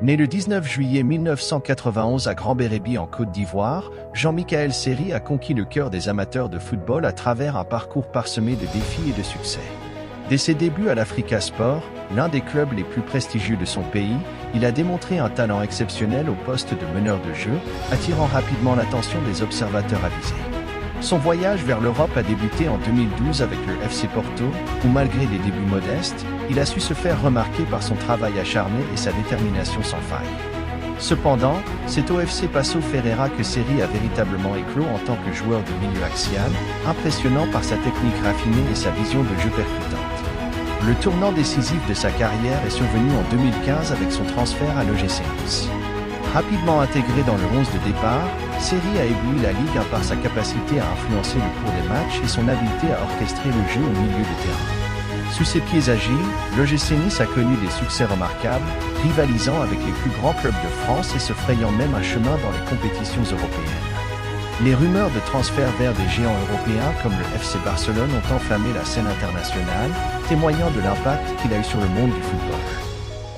Né le 19 juillet 1991 à Grand-Bérébi en Côte d'Ivoire, Jean-Michaël Seri a conquis le cœur des amateurs de football à travers un parcours parsemé de défis et de succès. Dès ses débuts à l'Africa Sport, l'un des clubs les plus prestigieux de son pays, il a démontré un talent exceptionnel au poste de meneur de jeu, attirant rapidement l'attention des observateurs avisés. Son voyage vers l'Europe a débuté en 2012 avec le FC Porto, où malgré des débuts modestes, il a su se faire remarquer par son travail acharné et sa détermination sans faille. Cependant, c'est au FC Paço Ferreira que Seri a véritablement éclos en tant que joueur de milieu axial, impressionnant par sa technique raffinée et sa vision de jeu percutante. Le tournant décisif de sa carrière est survenu en 2015 avec son transfert à l'OGC Nice. Rapidement intégré dans le 11 de départ, Seri a ébloui la Ligue 1 par sa capacité à influencer le cours des matchs et son habileté à orchestrer le jeu au milieu de terrain. Sous ses pieds agiles, l'OGC Nice a connu des succès remarquables, rivalisant avec les plus grands clubs de France et se frayant même un chemin dans les compétitions européennes. Les rumeurs de transfert vers des géants européens comme le FC Barcelone ont enflammé la scène internationale, témoignant de l'impact qu'il a eu sur le monde du football.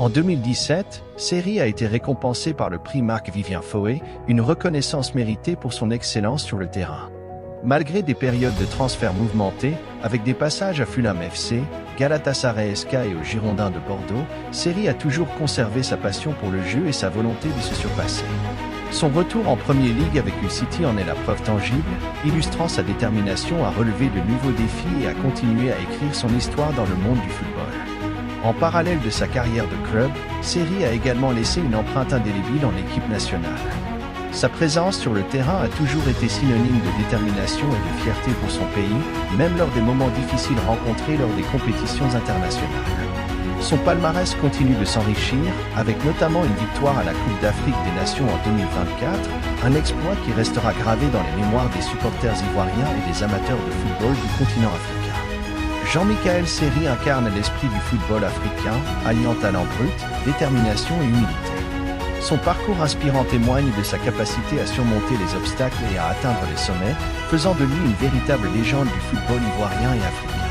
En 2017, Seri a été récompensé par le prix Marc-Vivien Foé, une reconnaissance méritée pour son excellence sur le terrain. Malgré des périodes de transfert mouvementées, avec des passages à Fulham FC, Galatasaray SK et aux Girondins de Bordeaux, Seri a toujours conservé sa passion pour le jeu et sa volonté de se surpasser. Son retour en Premier League avec Hull City en est la preuve tangible, illustrant sa détermination à relever de nouveaux défis et à continuer à écrire son histoire dans le monde du football. En parallèle de sa carrière de club, Seri a également laissé une empreinte indélébile en équipe nationale. Sa présence sur le terrain a toujours été synonyme de détermination et de fierté pour son pays, même lors des moments difficiles rencontrés lors des compétitions internationales. Son palmarès continue de s'enrichir, avec notamment une victoire à la Coupe d'Afrique des Nations en 2024, un exploit qui restera gravé dans les mémoires des supporters ivoiriens et des amateurs de football du continent africain. Jean-Michaël Seri incarne l'esprit du football africain, alliant talent brut, détermination et humilité. Son parcours inspirant témoigne de sa capacité à surmonter les obstacles et à atteindre les sommets, faisant de lui une véritable légende du football ivoirien et africain.